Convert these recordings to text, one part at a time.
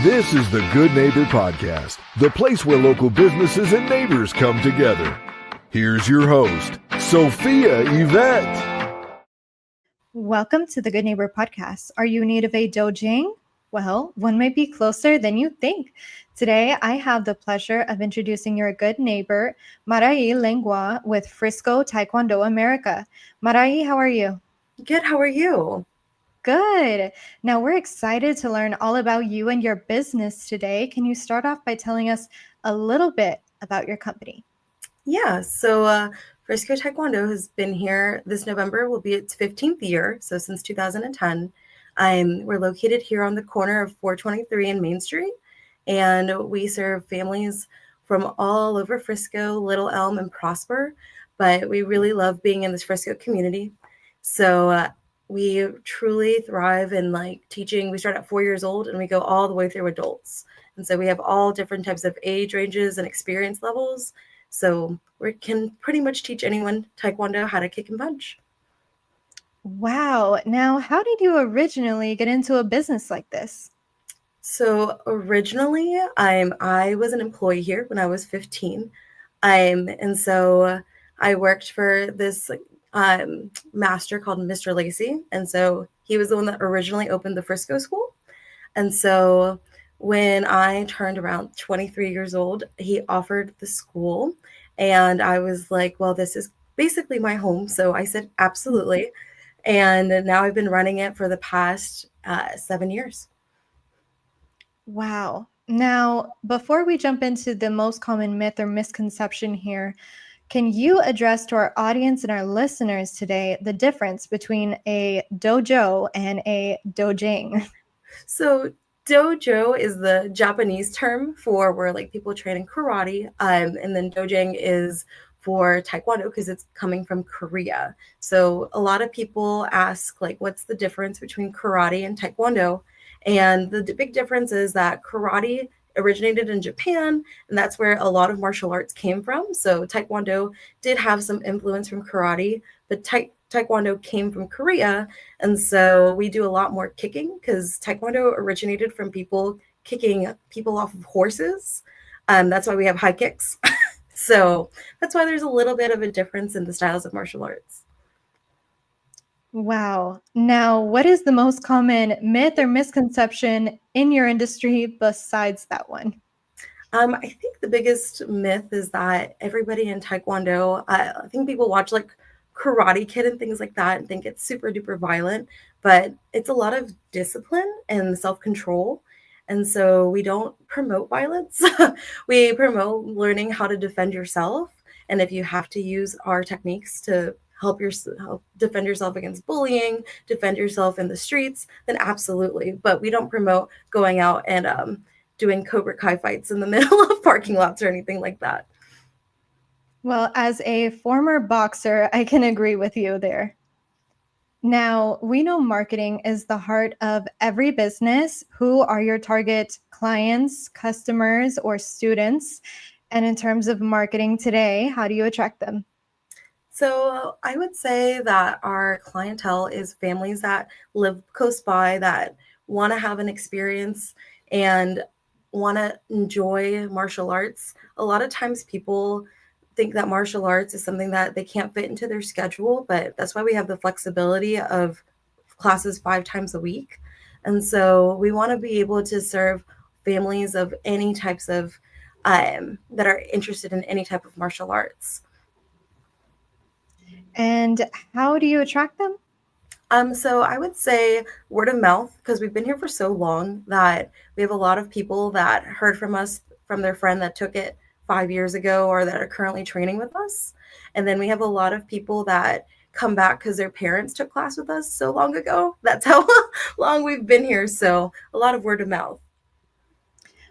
This is the Good Neighbor Podcast, the place where local businesses and neighbors come together. Here's your host, Sophia Yvette. Welcome to the Good Neighbor Podcast. Are you in need of a dojang? Well, one might be closer than you think. Today, I have the pleasure of introducing your good neighbor, Marai Langlois with Frisco, Taekwondo, America. Marai, how are you? Good. How are you? Good. Now, we're excited to learn all about you and your business today. Can you start off by telling us a little bit about your company? Yeah. So Frisco Taekwondo has been here. This November will be its 15th year. So since 2010, we're located here on the corner of 423 and Main Street, and we serve families from all over Frisco, Little Elm, and Prosper. But we really love being in this Frisco community. So we truly thrive in teaching. We start at 4 years old and we go all the way through adults. And so we have all different types of age ranges and experience levels. So we can pretty much teach anyone Taekwondo how to kick and punch. Wow. Now, how did you originally get into a business like this? So originally, I was an employee here when I was 15. And so I worked for this master called Mr. Lacey. And so he was the one that originally opened the Frisco school. And so when I turned around 23 years old, he offered the school. And I was like, well, this is basically my home. So I said, absolutely. And now I've been running it for the past 7 years. Wow. Now, before we jump into the most common myth or misconception here, can you address to our audience and our listeners today the difference between a dojo and a dojang? So dojo is the Japanese term for where people train in karate, and then dojang is for Taekwondo because it's coming from Korea. So a lot of people ask what's the difference between karate and Taekwondo? And the big difference is that karate originated in Japan, and that's where a lot of martial arts came from. So Taekwondo did have some influence from karate, but Taekwondo came from Korea. And so we do a lot more kicking because Taekwondo originated from people kicking people off of horses. That's why we have high kicks. So that's why there's a little bit of a difference in the styles of martial arts. Wow. Now, what is the most common myth or misconception in your industry besides that one? I think the biggest myth is that everybody in Taekwondo, I think people watch Karate Kid and things like that and think it's super duper violent, but it's a lot of discipline and self-control. And so we don't promote violence. We promote learning how to defend yourself. And if you have to use our techniques to help defend yourself against bullying, defend yourself in the streets, then absolutely. But we don't promote going out and doing Cobra Kai fights in the middle of parking lots or anything like that. Well, as a former boxer, I can agree with you there. Now, we know marketing is the heart of every business. Who are your target clients, customers, or students? And in terms of marketing today, how do you attract them? So I would say that our clientele is families that live close by that want to have an experience and want to enjoy martial arts. A lot of times people think that martial arts is something that they can't fit into their schedule, but that's why we have the flexibility of classes 5 times a week. And so we want to be able to serve families of any types of that are interested in any type of martial arts. And how do you attract them? So I would say word of mouth, because we've been here for so long that we have a lot of people that heard from us from their friend that took it 5 years ago or that are currently training with us. And then we have a lot of people that come back because their parents took class with us so long ago. That's how long we've been here. So a lot of word of mouth.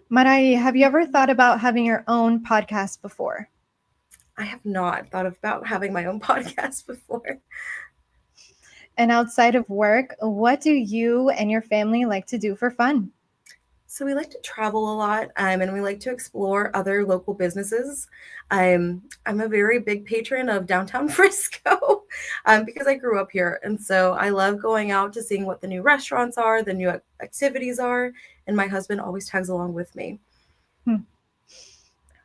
Marai, have you ever thought about having your own podcast before? I have not thought about having my own podcast before. And outside of work, what do you and your family like to do for fun? So we like to travel a lot, and we like to explore other local businesses. I'm a very big patron of downtown Frisco because I grew up here. And so I love going out to seeing what the new restaurants are, the new activities are, and my husband always tags along with me.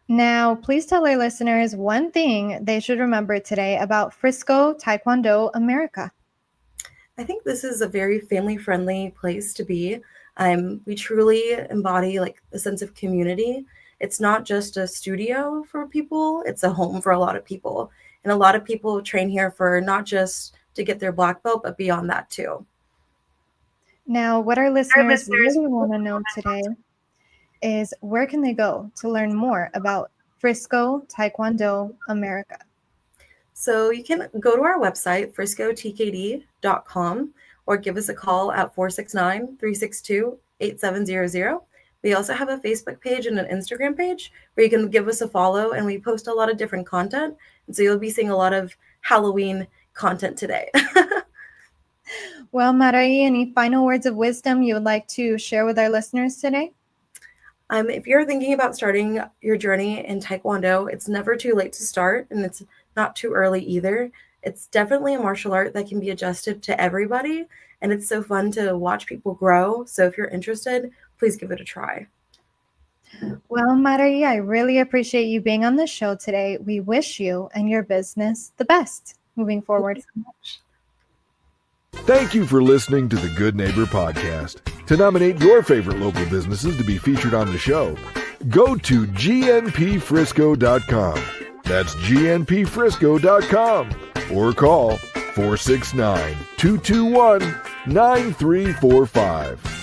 Now, please tell our listeners one thing they should remember today about Frisco Taekwondo America. I think this is a very family-friendly place to be. We truly embody like a sense of community. It's not just a studio for people, it's a home for a lot of people. And a lot of people train here for not just to get their black belt, but beyond that too. Now, what our listeners really want to know today is where can they go to learn more about Frisco Taekwondo America? So you can go to our website, friscotkd.com, or give us a call at 469-362-8700. We also have a Facebook page and an Instagram page where you can give us a follow, and we post a lot of different content. And so you'll be seeing a lot of Halloween content today. Well, Marai, any final words of wisdom you would like to share with our listeners today? If you're thinking about starting your journey in Taekwondo, it's never too late to start, and it's not too early either. It's definitely a martial art that can be adjusted to everybody, and it's so fun to watch people grow. So if you're interested, please give it a try. Well, Marai, I really appreciate you being on the show today. We wish you and your business the best moving forward. Thank you so much. Thank you for listening to the Good Neighbor Podcast. To nominate your favorite local businesses to be featured on the show, go to gnpfrisco.com. That's gnpfrisco.com. Or call 469-221-9345.